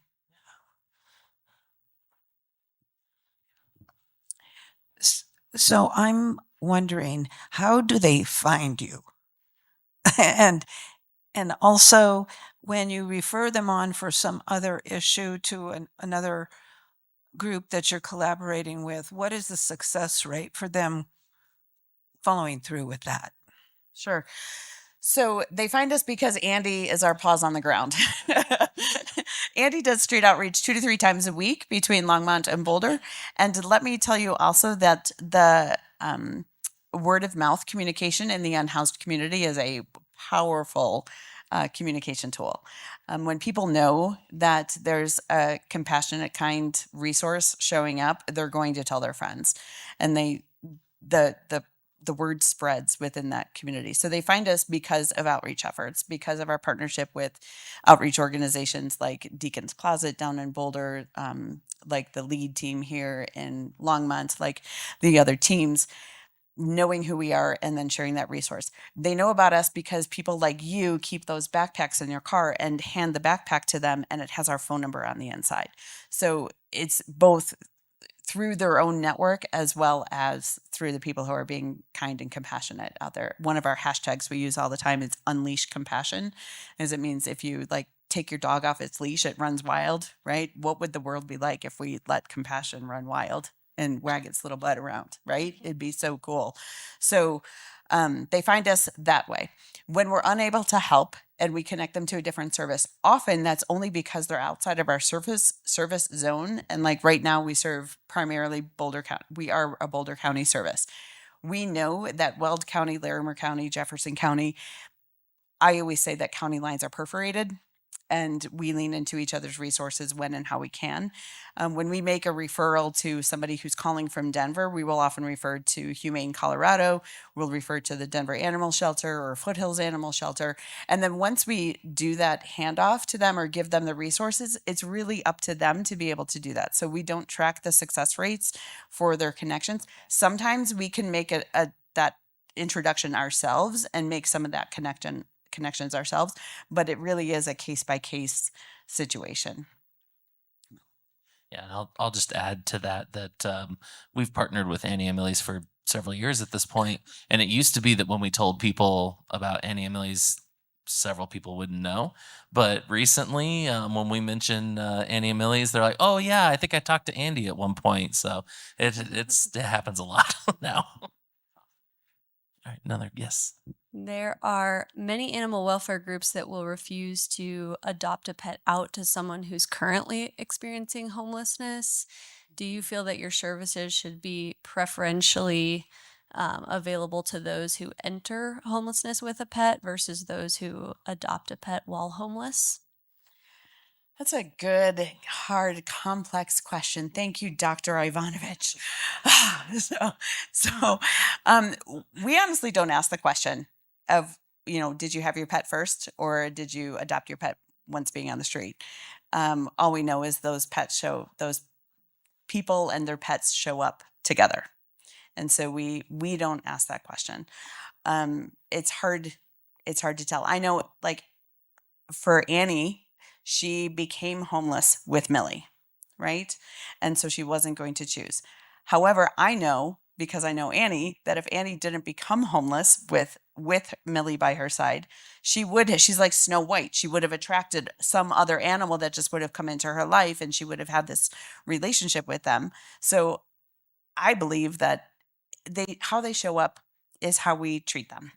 So I'm wondering, how do they find you? and and also, when you refer them on for some other issue to another group that you're collaborating with, what is the success rate for them following through with that?
Sure. So they find us because Andy is our paws on the ground. Andy does street outreach 2 to 3 times a week between Longmont and Boulder. And let me tell you also that the word of mouth communication in the unhoused community is a powerful communication tool. When people know that there's a compassionate, kind resource showing up, they're going to tell their friends, and the word spreads within that community. So they find us because of outreach efforts, because of our partnership with outreach organizations like Deacon's Closet down in Boulder, like the lead team here in Longmont, like the other teams, knowing who we are and then sharing that resource. They know about us because people like you keep those backpacks in your car and hand the backpack to them, and it has our phone number on the inside. So it's both through their own network as well as through the people who are being kind and compassionate out there. One of our hashtags we use all the time is unleash compassion, as it means if you like take your dog off its leash, it runs wild, right? What would the world be like if we let compassion run wild and wag its little butt around, right? It'd be so cool. So they find us that way. When we're unable to help and we connect them to a different service, often that's only because they're outside of our service zone. And like right now, we serve primarily Boulder County. We are a Boulder County service. We know that Weld County, Larimer County, Jefferson County, I always say that county lines are perforated, and we lean into each other's resources when and how we can. When we make a referral to somebody who's calling from Denver, we will often refer to Humane Colorado. We'll refer to the Denver Animal Shelter or Foothills Animal Shelter. And then once we do that handoff to them or give them the resources, it's really up to them to be able to do that. So we don't track the success rates for their connections. Sometimes we can make that introduction ourselves and make some of that connections ourselves, but it really is a case by case situation.
Yeah, and I'll just add to that we've partnered with Annie and Millie's for several years at this point, and it used to be that when we told people about Annie and Millie's, several people wouldn't know. But recently, when we mention Annie and Millie's, they're like, "Oh yeah, I think I talked to Andy at one point." So it happens a lot now. All right, another yes.
There are many animal welfare groups that will refuse to adopt a pet out to someone who's currently experiencing homelessness. Do you feel that your services should be preferentially available to those who enter homelessness with a pet versus those who adopt a pet while homeless?
That's a good, hard, complex question. Thank you, Dr. Ivanovich. So, we honestly don't ask the question of, did you have your pet first or did you adopt your pet once being on the street? All we know is those people and their pets show up together. And so we don't ask that question. It's hard to tell. I know, like, for Annie, she became homeless with Millie, right? And so she wasn't going to choose. However, I know, because I know Annie, that if Annie didn't become homeless with Millie by her side, she's like Snow White. She would have attracted some other animal that just would have come into her life, and she would have had this relationship with them. So I believe that how they show up is how we treat them.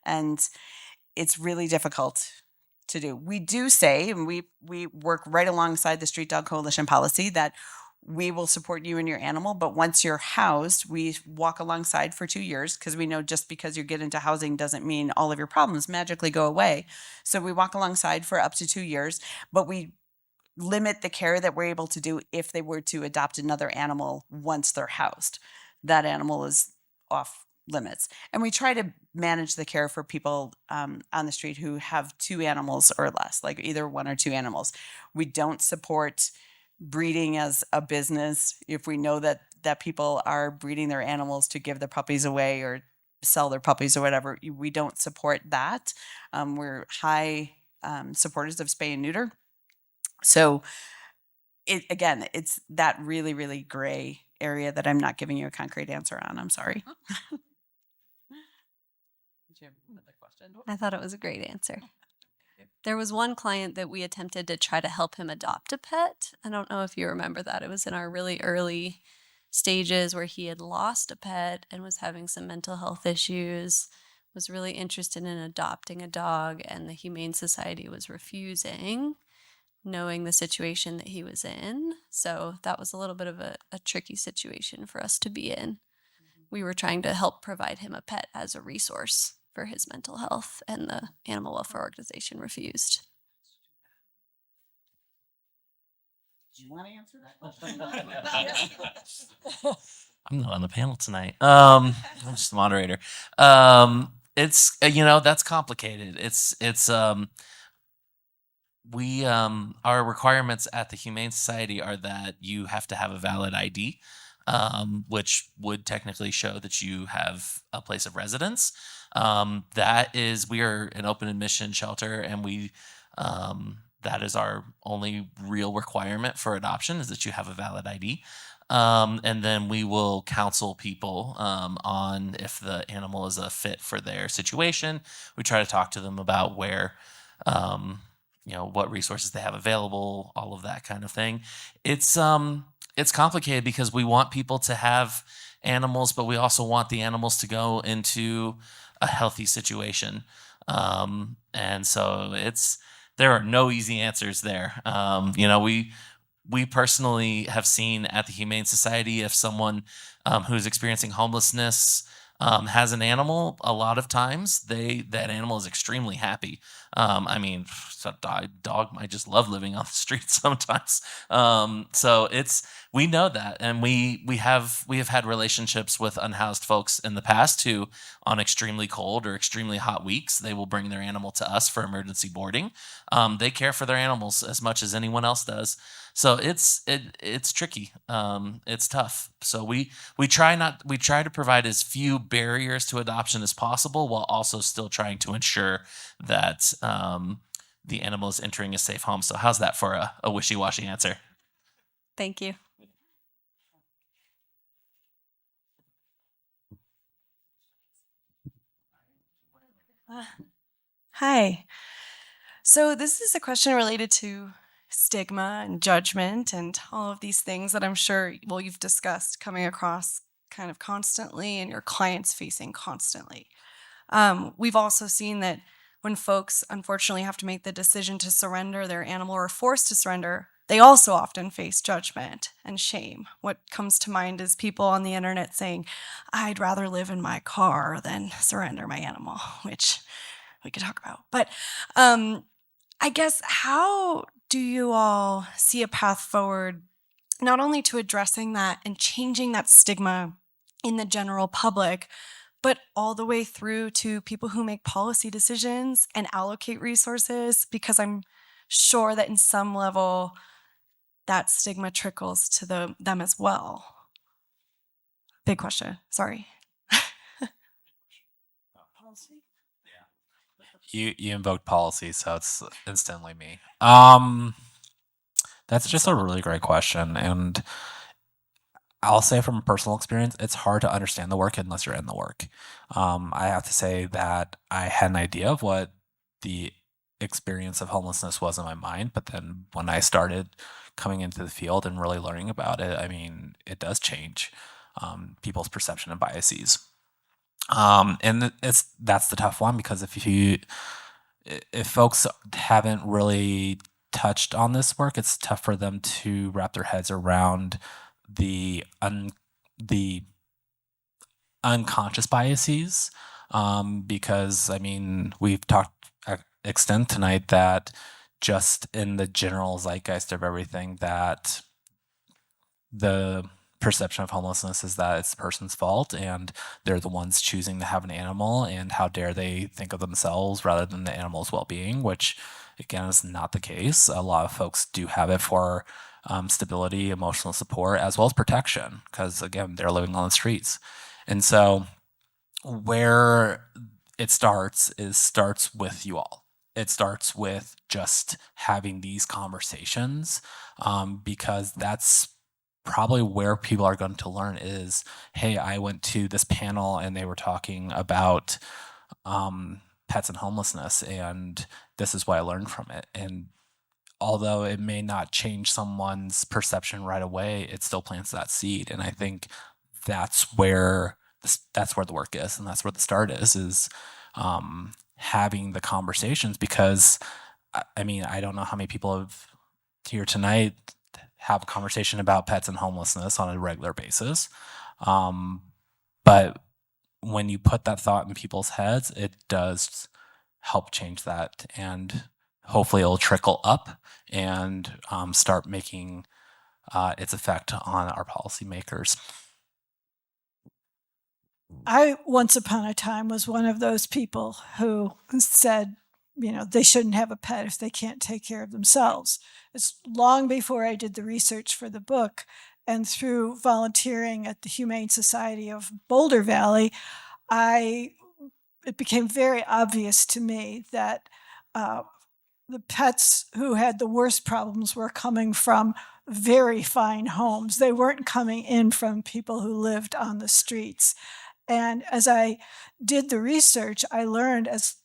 And it's really difficult to do. We do say, and we work right alongside the Street Dog Coalition policy, that we will support you and your animal, but once you're housed, we walk alongside for 2 years, because we know just because you get into housing doesn't mean all of your problems magically go away. So we walk alongside for up to 2 years, but we limit the care that we're able to do if they were to adopt another animal once they're housed. That animal is off limits. And we try to manage the care for people on the street who have 2 animals or less, like either 1 or 2 animals. We don't support breeding as a business. If we know that people are breeding their animals to give the puppies away or sell their puppies or whatever, we don't support that. We're high supporters of spay and neuter. So it's that really, really gray area that I'm not giving you a concrete answer on. I'm sorry.
I thought it was a great answer. There was one client that we attempted to try to help him adopt a pet. I don't know if you remember that. It was in our really early stages where he had lost a pet and was having some mental health issues, was really interested in adopting a dog, and the Humane Society was refusing, knowing the situation that he was in. So that was a little bit of a tricky situation for us to be in. We were trying to help provide him a pet as a resource for his mental health, and the animal welfare organization refused.
Do you want to answer that question?
I'm not on the panel tonight. I'm just the moderator. It's that's complicated. We our requirements at the Humane Society are that you have to have a valid ID, which would technically show that you have a place of residence. We are an open admission shelter, and that is our only real requirement for adoption, is that you have a valid ID. And then we will counsel people on if the animal is a fit for their situation. We try to talk to them about where, what resources they have available, all of that kind of thing. It's complicated because we want people to have animals, but we also want the animals to go into a healthy situation. And so there are no easy answers there. We personally have seen at the Humane Society, if someone who's experiencing homelessness has an animal, a lot of times that animal is extremely happy. A dog might just love living on the street sometimes. So we know that, and we have had relationships with unhoused folks in the past who, on extremely cold or extremely hot weeks, they will bring their animal to us for emergency boarding. They care for their animals as much as anyone else does. So it's tricky. It's tough. So we try to provide as few barriers to adoption as possible, while also still trying to ensure that the animal is entering a safe home. So how's that for a wishy-washy answer?
Thank you.
Hi. So this is a question related to stigma and judgment and all of these things that I'm sure, well, you've discussed coming across kind of constantly and your clients facing constantly. We've also seen that when folks unfortunately have to make the decision to surrender their animal or are forced to surrender, they also often face judgment and shame. What comes to mind is people on the internet saying, I'd rather live in my car than surrender my animal, which we could talk about. But I guess, how do you all see a path forward, not only to addressing that and changing that stigma in the general public, but all the way through to people who make policy decisions and allocate resources? Because I'm sure that in some level, that stigma trickles to them as well. Big question. Sorry. Policy?
You invoked policy, so it's instantly me. That's just a really great question, and I'll say from personal experience, it's hard to understand the work unless you're in the work. I have to say that I had an idea of what the experience of homelessness was in my mind, but then when I started coming into the field and really learning about it, it does change people's perception and biases. And that's the tough one, because if folks haven't really touched on this work, it's tough for them to wrap their heads around the unconscious biases, because we've talked extent tonight that just in the general zeitgeist of everything, that the perception of homelessness is that it's the person's fault and they're the ones choosing to have an animal, and how dare they think of themselves rather than the animal's well-being, which again is not the case. A lot of folks do have it for stability, emotional support, as well as protection, because again, they're living on the streets. And so where it starts with you all. It starts with just having these conversations, because that's probably where people are going to learn is, hey, I went to this panel and they were talking about pets and homelessness, and this is what I learned from it. And although it may not change someone's perception right away, it still plants that seed. And I think that's where that's where the work is, and that's where the start is having the conversations. Because I mean, I don't know how many people have here tonight have a conversation about pets and homelessness on a regular basis. But when you put that thought in people's heads, it does help change that. And hopefully it'll trickle up and start making its effect on our policymakers.
I, once upon a time, was one of those people who said, they shouldn't have a pet if they can't take care of themselves. It's long before I did the research for the book, and through volunteering at the Humane Society of Boulder Valley, it became very obvious to me that the pets who had the worst problems were coming from very fine homes. They weren't coming in from people who lived on the streets. And as I did the research, I learned, as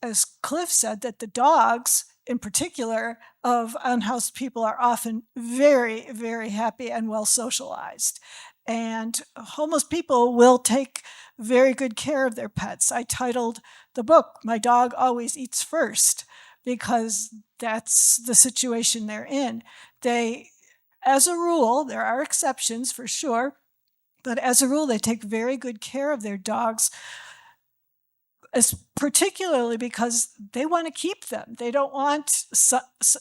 Cliff said, that the dogs, in particular, of unhoused people are often very, very happy and well socialized. And homeless people will take very good care of their pets. I titled the book, "My Dog Always Eats First," because that's the situation they're in. They, as a rule, there are exceptions for sure, but as a rule, they take very good care of their dogs, particularly because they want to keep them. They don't want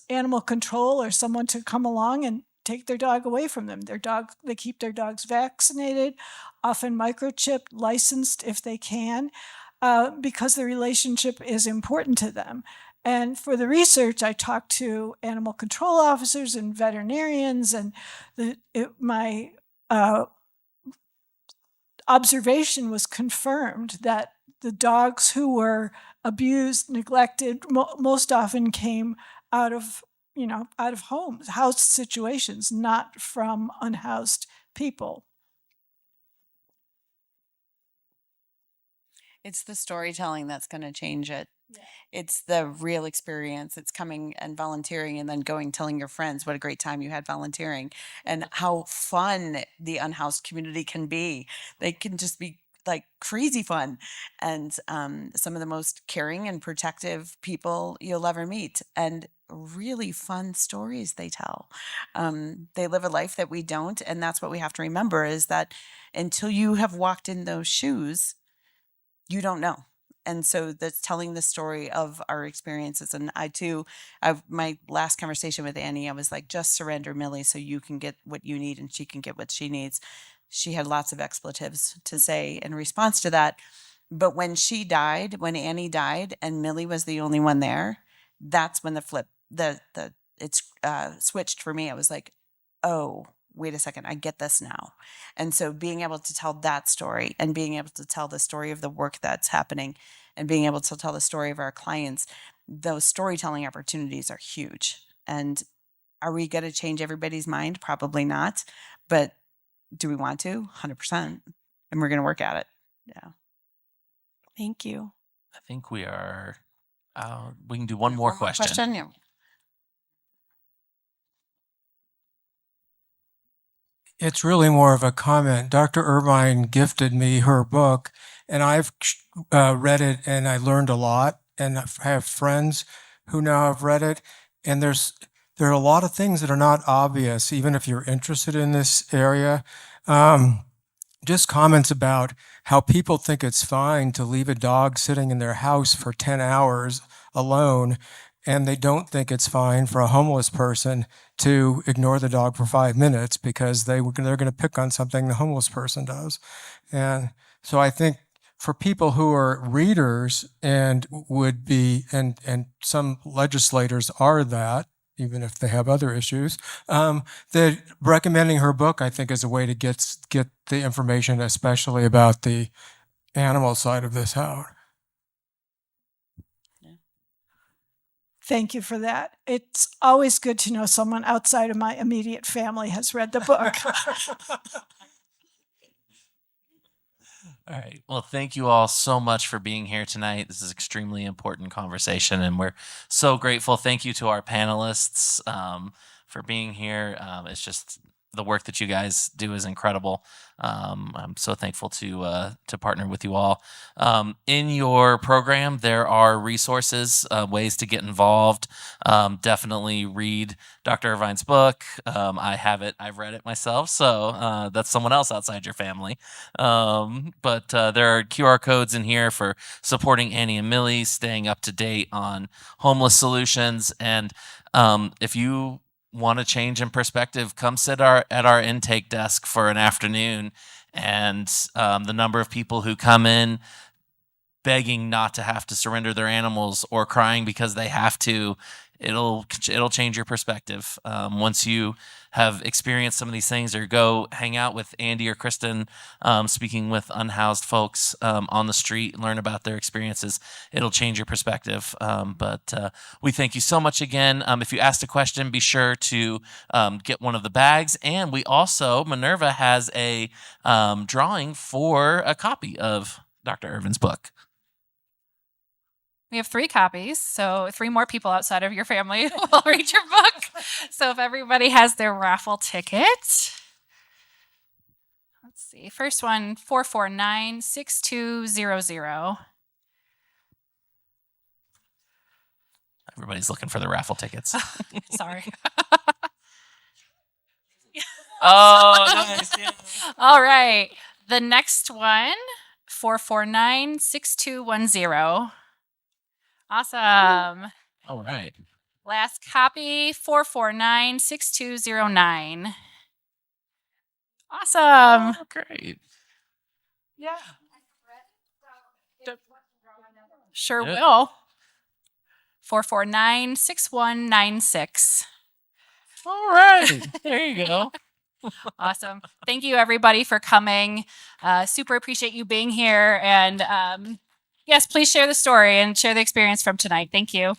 animal control or someone to come along and take their dog away from them. They keep their dogs vaccinated, often microchipped, licensed if they can, because the relationship is important to them. And for the research, I talked to animal control officers and veterinarians, and my observation was confirmed that the dogs who were abused, neglected, most often came out of homes, housed situations, not from unhoused people.
It's the storytelling that's going to change it. Yeah. It's the real experience. It's coming and volunteering and then going, telling your friends what a great time you had volunteering and how fun the unhoused community can be. They can just be like crazy fun, and some of the most caring and protective people you'll ever meet, and really fun stories they tell. They live a life that we don't, and that's what we have to remember, is that until you have walked in those shoes, you don't know. And so that's telling the story of our experiences. And my last conversation with Annie, I was like, just surrender Millie so you can get what you need and she can get what she needs. She had lots of expletives to say in response to that. But when Annie died and Millie was the only one there, that's when it's switched for me. I was like, oh, wait a second, I get this now. And so being able to tell that story and being able to tell the story of the work that's happening and being able to tell the story of our clients, those storytelling opportunities are huge. And are we going to change everybody's mind? Probably not. But do we want to? 100%. And we're going to work at it. Yeah.
Thank you.
I think we are, we can do one more question.
Yeah.
It's really more of a comment. Dr. Irvine gifted me her book, and I've read it, and I learned a lot. And I have friends who now have read it, and there are a lot of things that are not obvious, even if you're interested in this area. Just comments about how people think it's fine to leave a dog sitting in their house for 10 hours alone, and they don't think it's fine for a homeless person to ignore the dog for 5 minutes because they're going to pick on something the homeless person does. And so I think for people who are readers and would be, and some legislators are that, even if they have other issues, that recommending her book, I think, is a way to get the information, especially about the animal side of this out.
Thank you for that. It's always good to know someone outside of my immediate family has read the book.
All right. Well, thank you all so much for being here tonight. This is extremely important conversation, and we're so grateful. Thank you to our panelists for being here. It's just the work that you guys do is incredible. I'm so thankful to partner with you all. In your program, there are resources, ways to get involved. Definitely read Dr. Irvine's book. I have it. I've read it myself, so that's someone else outside your family. But there are QR codes in here for supporting Annie and Millie, staying up to date on homeless solutions, and if you want a change in perspective, come sit at our intake desk for an afternoon. And the number of people who come in begging not to have to surrender their animals or crying because they have to, it'll change your perspective. Once you have experienced some of these things, or go hang out with Andy or Kristen, speaking with unhoused folks on the street and learn about their experiences, it'll change your perspective. But we thank you so much again. If you asked a question, be sure to get one of the bags. And we also, Minerva has a drawing for a copy of Dr. Irvine's book.
We have 3 copies, so 3 more people outside of your family will read your book. So if everybody has their raffle ticket. Let's see. First one, 449-6200.
Everybody's looking for the raffle tickets.
Sorry.
Oh, nice. Yeah.
All right. The next one, 449-6210. Awesome.
All right.
Last copy, 449-6209. Awesome.
Oh, great.
Yeah. Sure
Yeah.
will. 449-6196.
All right. There you go.
Awesome. Thank you, everybody, for coming. Super appreciate you being here. And yes, please share the story and share the experience from tonight. Thank you.